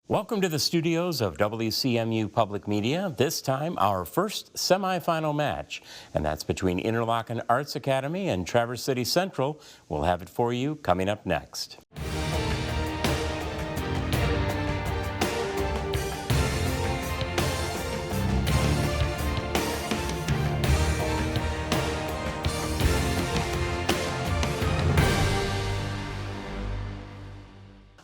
Welcome to the studios of WCMU Public Media. This time, our first semifinal match, and that's between Interlochen Arts Academy and Traverse City Central. We'll have it for you coming up next.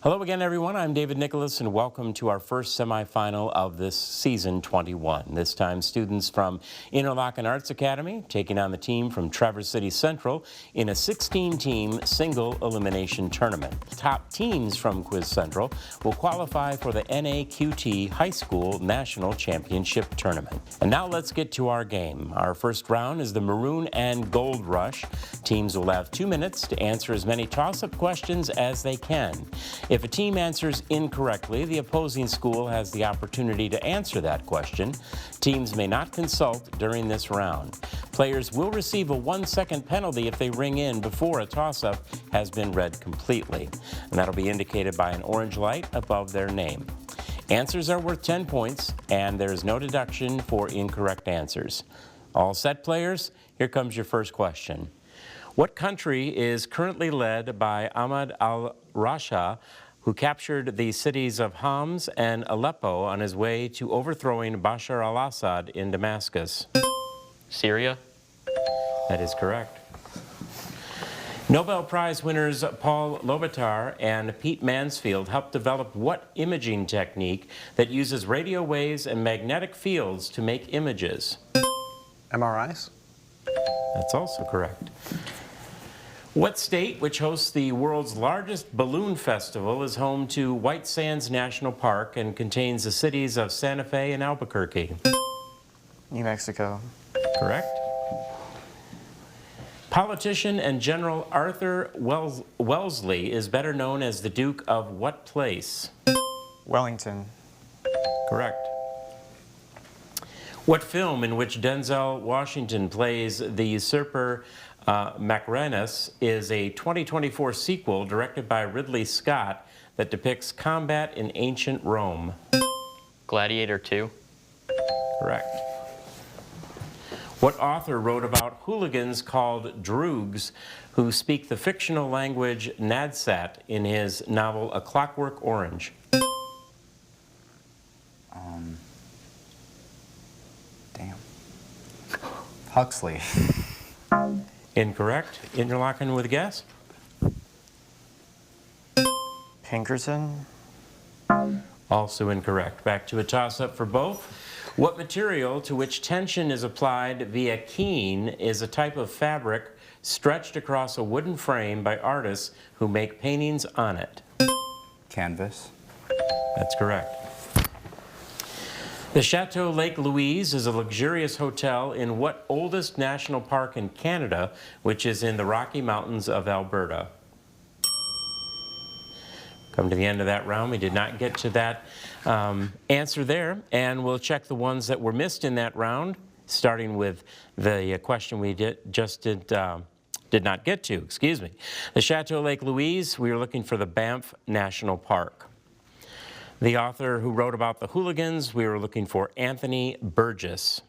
Hello again, everyone. I'm David Nicholas, and welcome to our first semifinal of this season 21. This time, students from Interlochen Arts Academy taking on the team from Traverse City Central in a 16-team single elimination tournament. Top teams from Quiz Central will qualify for the NAQT High School National Championship Tournament. And now let's get to our game. Our first round is the Maroon and Gold Rush. Teams will have 2 minutes to answer as many toss-up questions as they can. If a team answers incorrectly, the opposing school has the opportunity to answer that question. Teams may not consult during this round. Players will receive a 1-second penalty if they ring in before a toss-up has been read completely. And that'll be indicated by an orange light above their name. Answers are worth 10 points, and there is no deduction for incorrect answers. All set, players? Here comes your first question. What country is currently led by Ahmad al-Rasha, who captured the cities of Homs and Aleppo on his way to overthrowing Bashar al-Assad in Damascus? Syria? That is correct. Nobel Prize winners Paul Lobatar and Pete Mansfield helped develop what imaging technique that uses radio waves and magnetic fields to make images? MRIs? That's also correct. What state, which hosts the world's largest balloon festival, is home to White Sands National Park and contains the cities of Santa Fe and Albuquerque? New Mexico. Correct. Politician and General Arthur Wellesley is better known as the Duke of what place? Wellington. Correct. What film in which Denzel Washington plays the usurper Macrinus is a 2024 sequel directed by Ridley Scott that depicts combat in ancient Rome? Gladiator 2? Correct. What author wrote about hooligans called droogs who speak the fictional language Nadsat in his novel A Clockwork Orange? Huxley. Incorrect. Interlochen with a guess? Pinkerton. Also incorrect. Back to a toss-up for both. What material to which tension is applied via keen is a type of fabric stretched across a wooden frame by artists who make paintings on it? Canvas. That's correct. The Chateau Lake Louise is a luxurious hotel in what oldest national park in Canada, which is in the Rocky Mountains of Alberta? Come to the end of that round. We did not get to that answer there, and we'll check the ones that were missed in that round, starting with the question we did not get to, excuse me. The Chateau Lake Louise, we were looking for the Banff National Park. The author who wrote about the hooligans, we were looking for Anthony Burgess.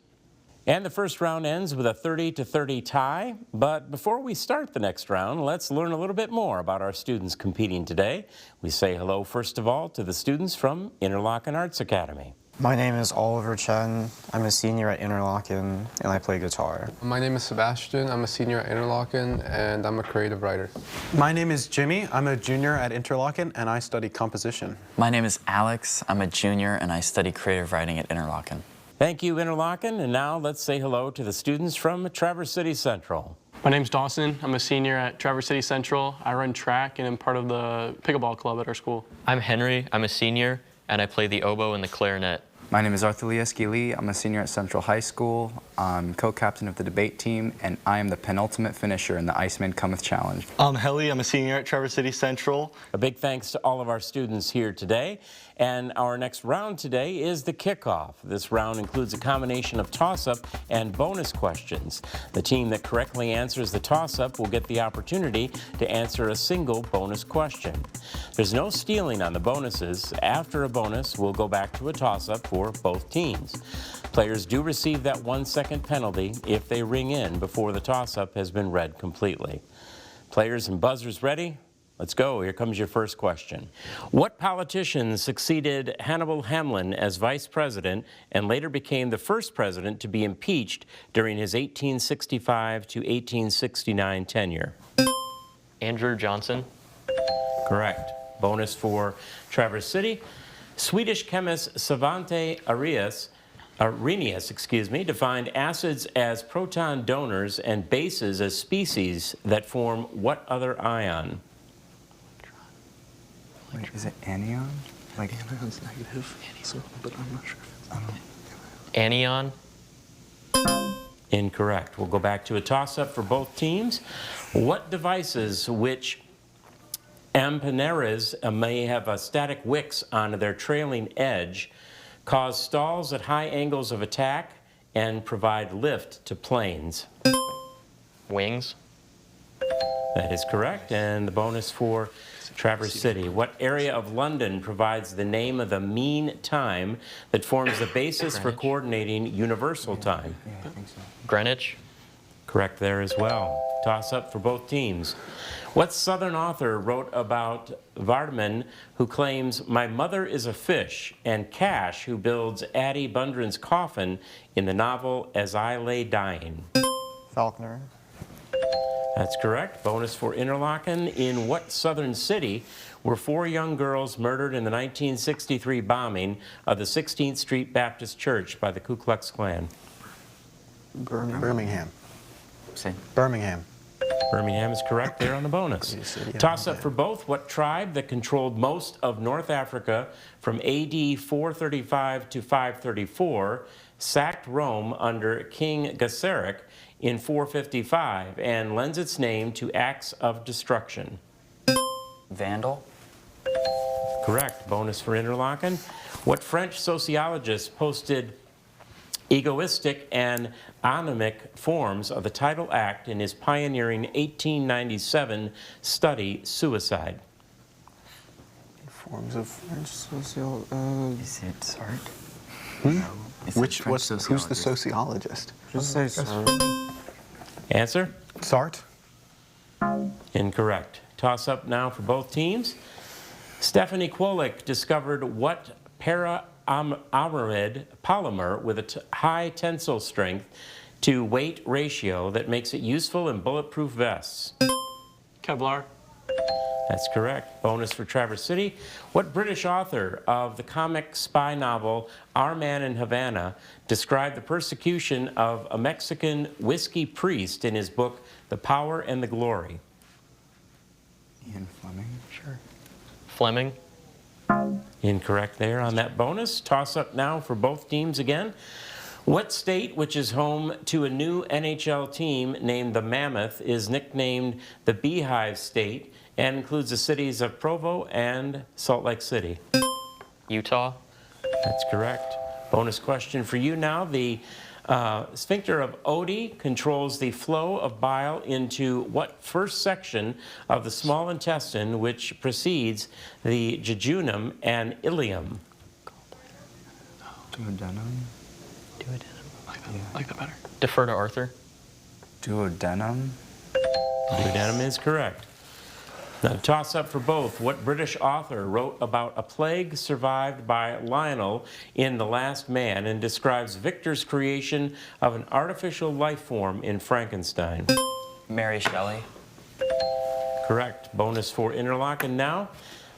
And the first round ends with a 30-30 tie. But before we start the next round, let's learn a little bit more about our students competing today. We say hello, first of all, to the students from Interlochen Arts Academy. My name is Oliver Chen. I'm a senior at Interlochen, and I play guitar. My name is Sebastian. I'm a senior at Interlochen, and I'm a creative writer. My name is Jimmy. I'm a junior at Interlochen, and I study composition. My name is Alex. I'm a junior, and I study creative writing at Interlochen. Thank you, Interlochen. And now let's say hello to the students from Traverse City Central. My name's Dawson. I'm a senior at Traverse City Central. I run track and am part of the pickleball club at our school. I'm Henry. I'm a senior, and I play the oboe and the clarinet. My name is Arthur Lieski Lee. I'm a senior at Central High School. I'm co-captain of the debate team, and I am the penultimate finisher in the Iceman Cometh Challenge. I'm Helly. I'm a senior at Traverse City Central. A big thanks to all of our students here today. And our next round today is the kickoff. This round includes a combination of toss-up and bonus questions. The team that correctly answers the toss-up will get the opportunity to answer a single bonus question. There's no stealing on the bonuses. After a bonus, we'll go back to a toss-up for both teams. Players do receive that 1-second penalty if they ring in before the toss-up has been read completely. Players and buzzers ready? Let's go. Here comes your first question. What politician succeeded Hannibal Hamlin as vice president and later became the first president to be impeached during his 1865 to 1869 tenure? Andrew Johnson. Correct. Bonus for Traverse City. Swedish chemist Svante Arrhenius, defined acids as proton donors and bases as species that form what other ion? Wait, is it anion? Like Anion's negative, so, but I'm not sure if it's... Anion. Incorrect. We'll go back to a toss-up for both teams. What devices which empanadas may have a static wicks on their trailing edge cause stalls at high angles of attack and provide lift to planes? Wings. That is correct. And the bonus for Traverse City. What area of London provides the name of the mean time that forms the basis for coordinating universal time? yeah, I think so. Greenwich. Correct there as well. Toss up for both teams. What Southern author wrote about Vardaman, who claims, "My mother is a fish," and Cash, who builds Addie Bundren's coffin in the novel As I Lay Dying? Faulkner. That's correct. Bonus for Interlochen. In what southern city were 4 young girls murdered in the 1963 bombing of the 16th Street Baptist Church by the Ku Klux Klan? Birmingham. Say. Birmingham. Birmingham is correct there on the bonus. Toss up for both. What tribe that controlled most of North Africa from AD 435 to 534 sacked Rome under King Gesseric in 455 and lends its name to acts of destruction? Vandal. Correct. Bonus for Interlochen. What French sociologist posted egoistic and onymic forms of the title act in his pioneering 1897 study, Suicide? Forms of French social... Is it Sartre? Hmm? No. It's a French Who's the sociologist. sociologist? Just say Sartre. Answer? Sartre? Incorrect. Toss up now for both teams. Stephanie Kwolek discovered what para-amide polymer with a high tensile strength to weight ratio that makes it useful in bulletproof vests? Kevlar. That's correct. Bonus for Traverse City. What British author of the comic spy novel Our Man in Havana described the persecution of a Mexican whiskey priest in his book The Power and the Glory? Ian Fleming? Sure. Fleming. Incorrect there on that bonus. Toss up now for both teams again. What state, which is home to a new NHL team named the Mammoth, is nicknamed the Beehive State and includes the cities of Provo and Salt Lake City? Utah. That's correct. Bonus question for you now. The sphincter of Oddi controls the flow of bile into what first section of the small intestine which precedes the jejunum and ileum? Duodenum? I like that better. Defer to Arthur. Duodenum? Duodenum is correct. Now, toss up for both. What British author wrote about a plague survived by Lionel in The Last Man and describes Victor's creation of an artificial life form in Frankenstein? Mary Shelley. Correct. Bonus for Interlochen now.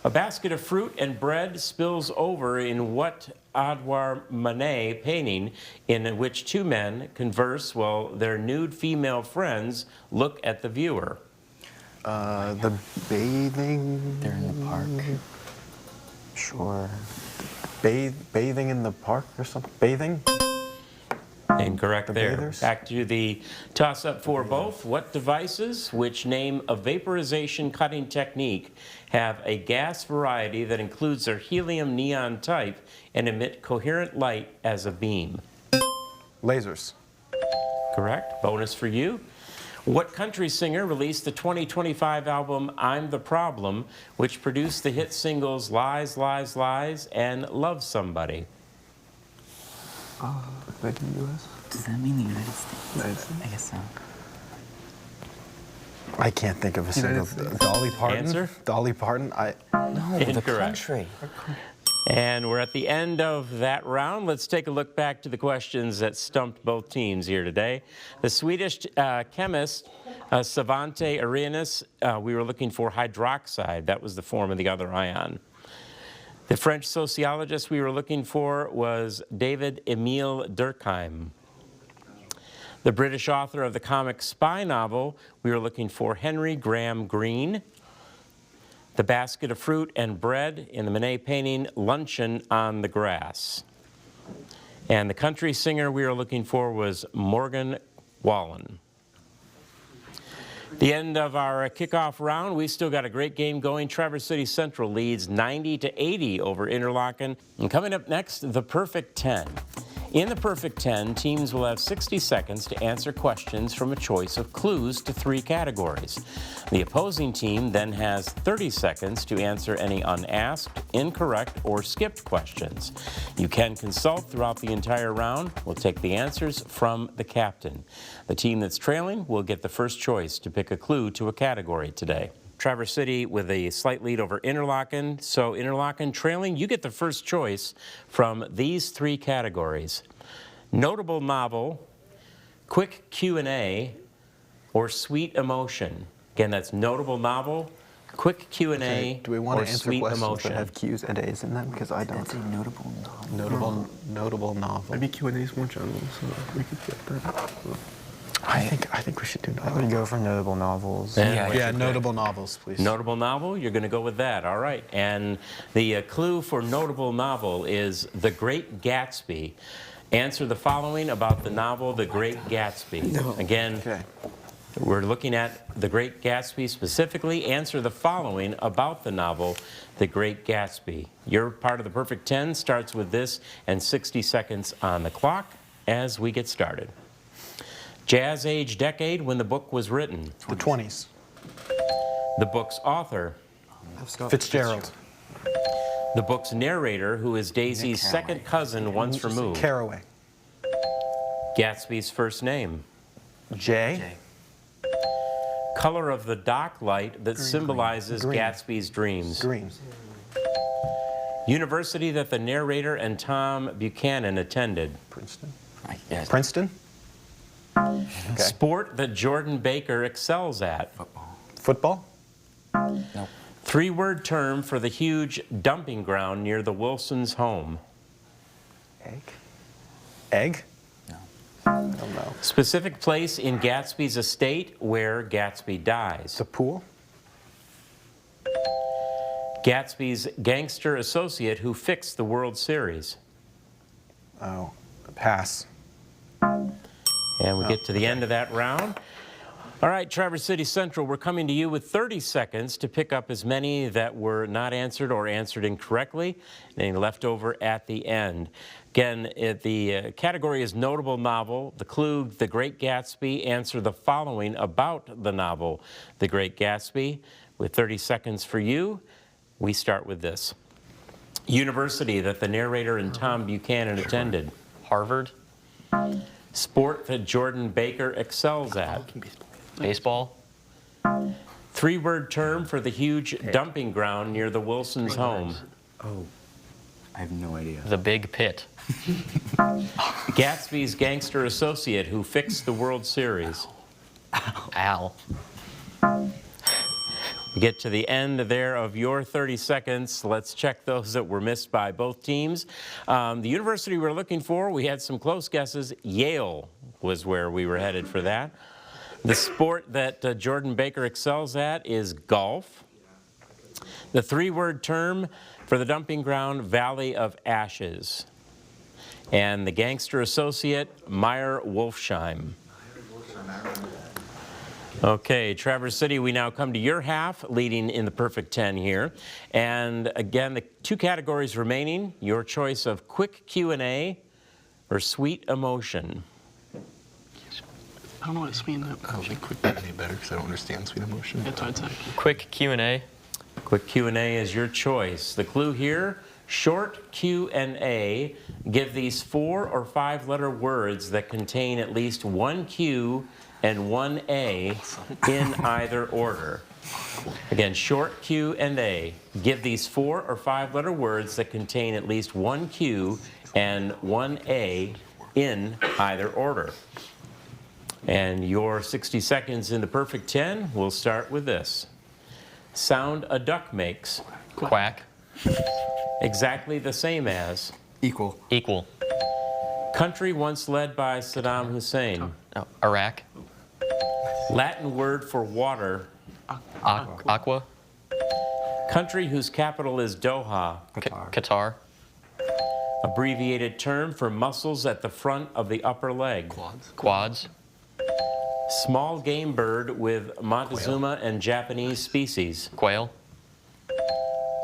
A basket of fruit and bread spills over in what Edouard Manet painting in which 2 men converse while their nude female friends look at the viewer? The bathing... They're in the park. Sure. Bathing in the park or something? Bathing? Incorrect The there. bathers? Back to the toss-up for both. What devices, which name a vaporization cutting technique, have a gas variety that includes their helium neon type and emit coherent light as a beam? Lasers. Correct. Bonus for you. What country singer released the 2025 album I'm the Problem, which produced the hit singles Lies, Lies, Lies and Love Somebody? Like in the U.S.? Does that mean the United States? United States. I guess so. I can't think of a single. States. Dolly Parton? Answer? Dolly Parton? No, the Incorrect. country. And we're at the end of that round. Let's take a look back to the questions that stumped both teams here today. The Swedish chemist Svante Arrhenius, we were looking for hydroxide. That was the form of the other ion. The French sociologist we were looking for was David Emile Durkheim. The British author of the comic spy novel, we were looking for Henry Graham Greene. The basket of fruit and bread in the Manet painting, Luncheon on the Grass. And the country singer we were looking for was Morgan Wallen. The end of our kickoff round, we still got a great game going. Traverse City Central leads 90-80 over Interlochen. And coming up next, the Perfect 10. In the Perfect 10, teams will have 60 seconds to answer questions from a choice of clues to 3 categories. The opposing team then has 30 seconds to answer any unasked, incorrect, or skipped questions. You can consult throughout the entire round. We'll take the answers from the captain. The team that's trailing will get the first choice to pick a clue to a category today. Traverse City with a slight lead over Interlochen. So Interlochen trailing, you get the first choice from these 3 categories: notable novel, quick Q&A, or sweet emotion. Again, that's notable novel, quick Q&A, Do we want or to answer sweet questions emotion. that have Q's and A's in them? Because I don't. That's a notable novel. Notable novel. Maybe Q&A's more general, so we could get that. I think we should do I notable. would go for notable novels. Yeah, notable novels, please. Notable novel, you're going to go with that, all right. And the clue for notable novel is The Great Gatsby. Answer the following about the novel The Great Gatsby. Again, Okay. we're looking at The Great Gatsby specifically. Answer the following about the novel The Great Gatsby. Your part of the Perfect 10 starts with this and 60 seconds on the clock as we get started. Jazz age decade when the book was written. The 20s. The book's author. Fitzgerald. The book's narrator, who is Daisy's Nick second cousin once removed. Caraway. Gatsby's first name. J. Color of the dock light that symbolizes Green. Gatsby's dreams. Green. University that the narrator and Tom Buchanan attended. Princeton. Yes. Princeton. Okay. Sport that Jordan Baker excels at. Football. 3-word term for the huge dumping ground near the Wilsons' home. Egg. Egg. I don't know. Specific place in Gatsby's estate where Gatsby dies. The pool. Gatsby's gangster associate who fixed the World Series. Oh, pass. And we get to the end of that round. All right, Traverse City Central, we're coming to you with 30 seconds to pick up as many that were not answered or answered incorrectly, and any left over at the end. Again, the category is notable novel. The clue, The Great Gatsby. Answer the following about the novel, The Great Gatsby. With 30 seconds for you, we start with this. University that the narrator and Tom Buchanan attended. Harvard. Sport that Jordan Baker excels at. Baseball. 3-word term for the huge dumping ground near the Wilsons' home. Oh, I have no idea. The Big Pit. Gatsby's gangster associate who fixed the World Series. Al. We get to the end there of your 30 seconds. Let's check those that were missed by both teams. The university we're looking for, we had some close guesses. Yale was where we were headed for that. The sport that Jordan Baker excels at is golf. The 3-word term For the dumping ground, Valley of Ashes. And the gangster associate, Meyer Wolfsheim. Okay, Traverse City, we now come to your half, leading in the perfect 10 here. And again, the two categories remaining, your choice of quick Q&A or sweet emotion. I don't know what sweet emotion. I think quick would be better because I don't understand sweet emotion. That's what I'd say. Quick Q&A. Quick Q&A is your choice. The clue here, short Q&A. Give these 4 or 5 letter words that contain at least one Q and one A in either order. Again, short Q&A. Give these 4 or 5 letter words that contain at least one Q and one A in either order. And your 60 seconds in the perfect 10 will start with this. Sound a duck makes. Quack. Exactly the same as. Equal. Equal. Country once led by Saddam Hussein. Oh, Iraq. Latin word for water. Aqua. Country whose capital is Doha. Qatar. Abbreviated term for muscles at the front of the upper leg. Quads. Small game bird with Montezuma and Japanese species. Quail.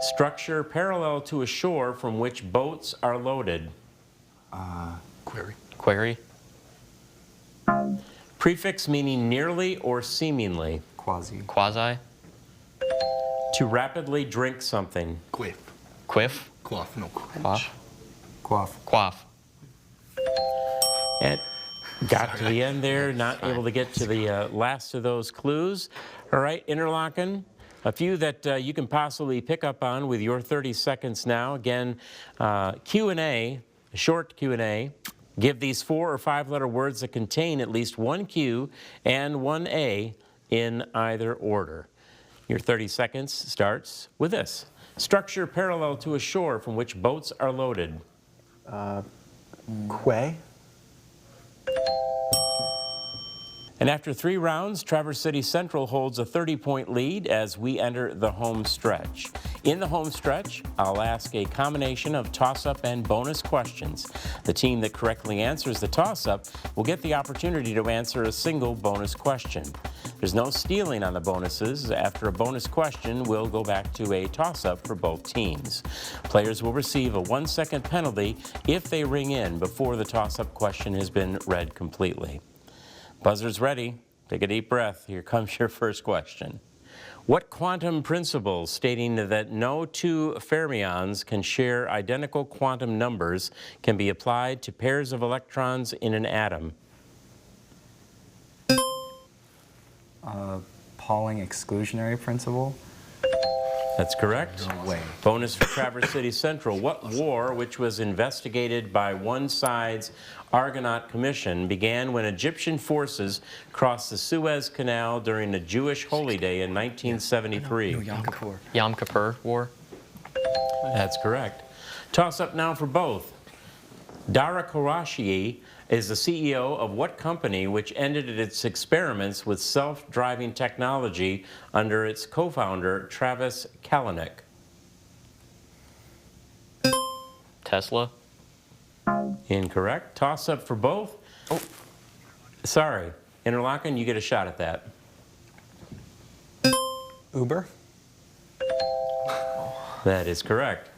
Structure parallel to a shore from which boats are loaded. Query. Query. Prefix meaning nearly or seemingly. Quasi. Quasi. To rapidly drink something. Quiff. Quiff. Quaff. No. Quench. Quaff. Quaff. Quaff. And got to the end there, not able to get to the last of those clues. All right, Interlochen, a few that you can possibly pick up on with your 30 seconds now. Again, Q&A, a short Q&A. Give these 4 or 5 letter words that contain at least one Q and one A in either order. Your 30 seconds starts with this. Structure parallel to a shore from which boats are loaded. Quay. And after 3 rounds, Traverse City Central holds a 30-point lead as we enter the home stretch. In the home stretch, I'll ask a combination of toss-up and bonus questions. The team that correctly answers the toss-up will get the opportunity to answer a single bonus question. There's no stealing on the bonuses. After a bonus question, we'll go back to a toss-up for both teams. Players will receive a 1-second penalty if they ring in before the toss-up question has been read completely. Buzzer's ready. Take a deep breath. Here comes your first question. What quantum principle stating that no 2 fermions can share identical quantum numbers can be applied to pairs of electrons in an atom? Pauling exclusionary principle. That's correct. No way. Bonus for Traverse City Central. What war, which was investigated by one side's Argonaut Commission, began when Egyptian forces crossed the Suez Canal during a Jewish holy day in 1973? Yom Kippur War. That's correct. Toss up now for both. Dara Khosrowshahi is the CEO of what company which ended its experiments with self-driving technology under its co-founder, Travis Kalanick? Tesla. Incorrect. Toss up for both. Oh, sorry. Interlochen, you get a shot at that. Uber. That is correct.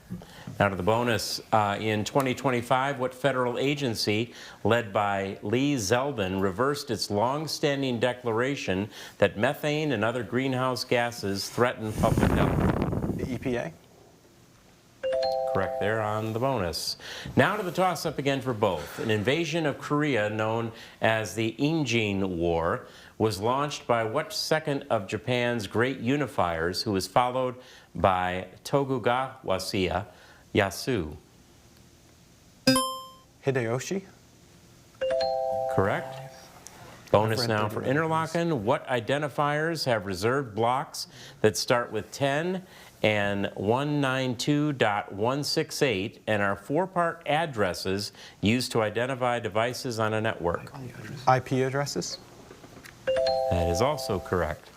Now to the bonus. In 2025, what federal agency, led by Lee Zeldin, reversed its long-standing declaration that methane and other greenhouse gases threaten public health? The EPA. Correct there on the bonus. Now to the toss-up again for both. An invasion of Korea known as the Injin War was launched by what second of Japan's great unifiers, who was followed by Tokugawa Ieyasu? Hideyoshi. Correct. Bonus now for Interlochen. What identifiers have reserved blocks that start with 10 and 192.168 and are 4-part addresses used to identify devices on a network? IP addresses. That is also correct.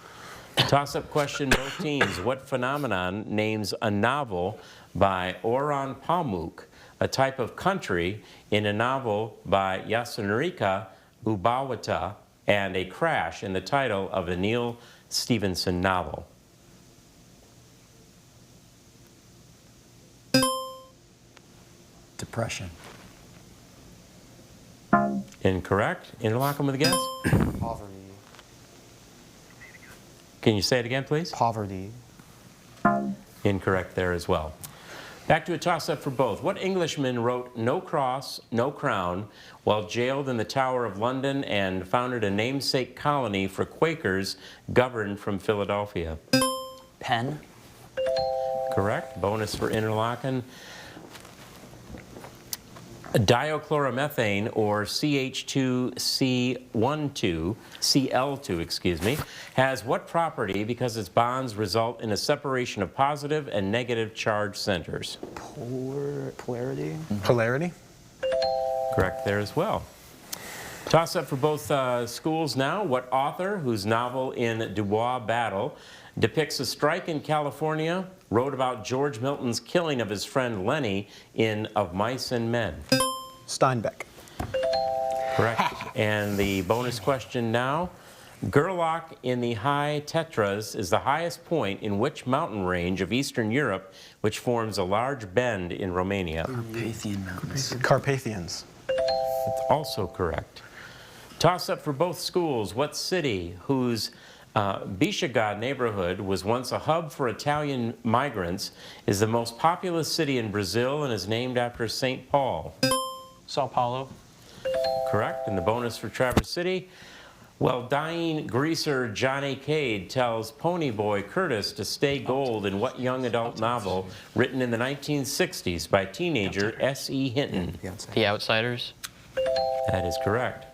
Toss-up question, both teams. What phenomenon names a novel by Orhan Pamuk, a type of country, in a novel by Yasunrika Ubawata, and a crash in the title of a Neil Stevenson novel? Depression. Incorrect. Interlochen with a guess? Poverty. Can you say it again, please? Poverty. Incorrect there as well. Back to a toss-up for both. What Englishman wrote No Cross, No Crown while jailed in the Tower of London and founded a namesake colony for Quakers governed from Philadelphia? Pen. Correct. Bonus for Interlochen. Diochloromethane, or Cl2, excuse me, has what property because its bonds result in a separation of positive and negative charge centers? Polarity. Polarity. Correct there as well. Toss up for both schools now. What author, whose novel In Dubois Battle depicts a strike in California, wrote about George Milton's killing of his friend Lenny in Of Mice and Men? Steinbeck. Correct. And the bonus question now. Gerlach in the High Tetras is the highest point in which mountain range of Eastern Europe, which forms a large bend in Romania? Carpathian Mountains. Carpathians. That's also correct. Toss up for both schools. What city, whose Bishagad neighborhood was once a hub for Italian migrants, is the most populous city in Brazil and is named after St. Paul? Sao Paulo. Correct. And the bonus for Traverse City. Well, dying greaser Johnny Cade tells Ponyboy Curtis to stay gold in what young adult novel written in the 1960s by teenager S.E. Hinton? The Outsiders. That is correct.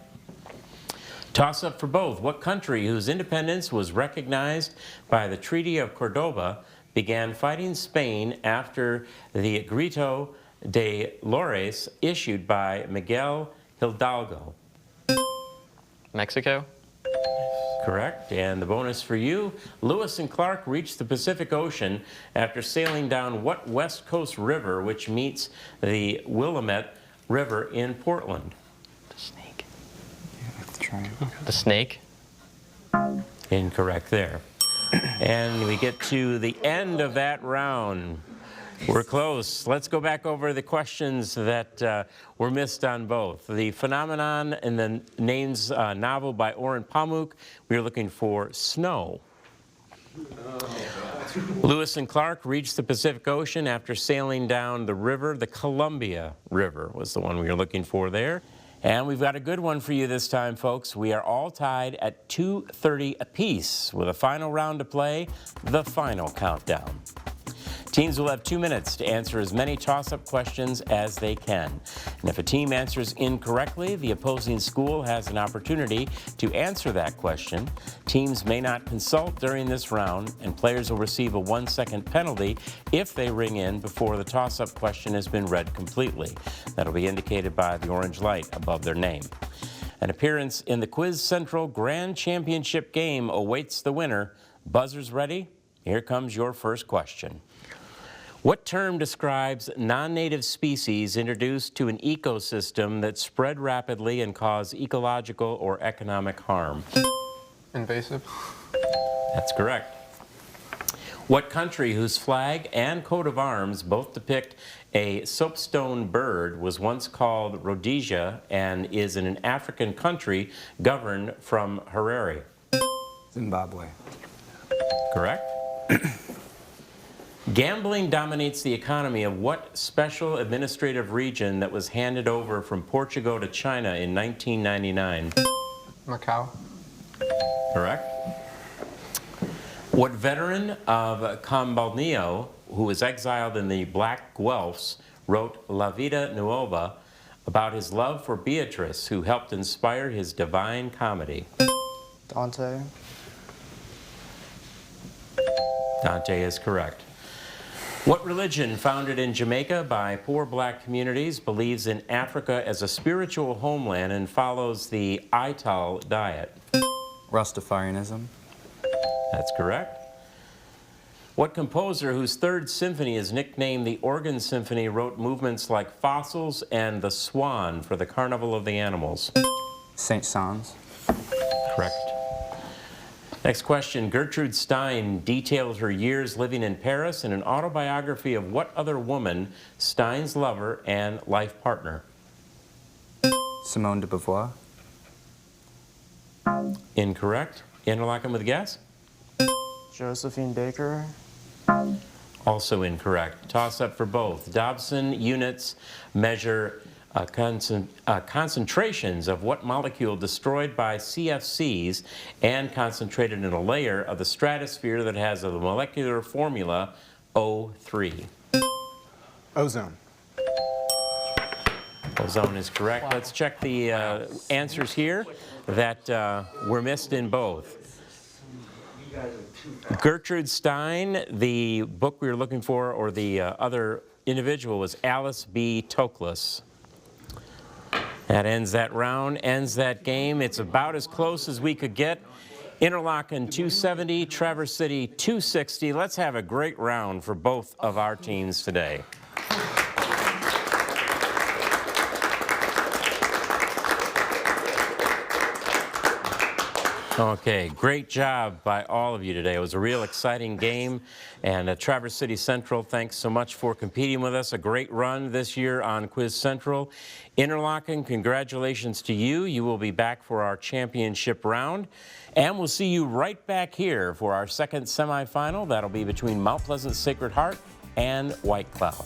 Toss up for both. What country, whose independence was recognized by the Treaty of Cordoba, began fighting Spain after the Grito de Lores issued by Miguel Hidalgo? Mexico. Correct. And the bonus for you, Lewis and Clark reached the Pacific Ocean after sailing down what West Coast river which meets the Willamette River in Portland? The Snake. Try. The Snake. Incorrect there. And we get to the end of that round. We're close. Let's go back over the questions that were missed on both. The phenomenon in the names novel by Orhan Pamuk, we were looking for snow. Lewis and Clark reached the Pacific Ocean after sailing down the river. The Columbia River was the one we were looking for there. And we've got a good one for you this time, folks. We are all tied at 2:30 apiece with a final round to play, the final countdown. Teams will have 2 minutes to answer as many toss-up questions as they can. And if a team answers incorrectly, the opposing school has an opportunity to answer that question. Teams may not consult during this round, and players will receive a 1-second penalty if they ring in before the toss-up question has been read completely. That'll be indicated by the orange light above their name. An appearance in the Quiz Central Grand Championship game awaits the winner. Buzzers ready? Here comes your first question. What term describes non-native species introduced to an ecosystem that spread rapidly and cause ecological or economic harm? Invasive. That's correct. What country, whose flag and coat of arms both depict a soapstone bird, was once called Rhodesia and is in an African country governed from Harare? Zimbabwe. Correct. Gambling dominates the economy of what special administrative region that was handed over from Portugal to China in 1999? Macau. Correct. What veteran of Cambalnio, who was exiled in the Black Guelphs, wrote La Vida Nuova about his love for Beatrice, who helped inspire his Divine Comedy? Dante. Dante is correct. What religion, founded in Jamaica by poor black communities, believes in Africa as a spiritual homeland and follows the Ital diet? Rastafarianism. That's correct. What composer, whose third symphony is nicknamed the Organ Symphony, wrote movements like Fossils and The Swan for the Carnival of the Animals? Saint-Saëns. Correct. Next question. Gertrude Stein detailed her years living in Paris in an autobiography of what other woman, Stein's lover and life partner? Simone de Beauvoir. Incorrect. Interlochen with a guess? Josephine Baker. Also incorrect. Toss up for both. Dobson units measure concentrations of what molecule destroyed by CFCs and concentrated in a layer of the stratosphere that has a molecular formula O3. Ozone. Ozone is correct. Let's check the answers here that were missed in both. Gertrude Stein, the book we were looking for, or the other individual, was Alice B. Toklas. That ends that round, ends that game. It's about as close as we could get. Interlochen 270, Traverse City 260. Let's have a great round for both of our teams today. Okay, great job by all of you today. It was a real exciting game. And Traverse City Central, thanks so much for competing with us. A great run this year on Quiz Central. Interlochen, congratulations to you. You will be back for our championship round. And we'll see you right back here for our second semifinal. That'll be between Mount Pleasant Sacred Heart and White Cloud.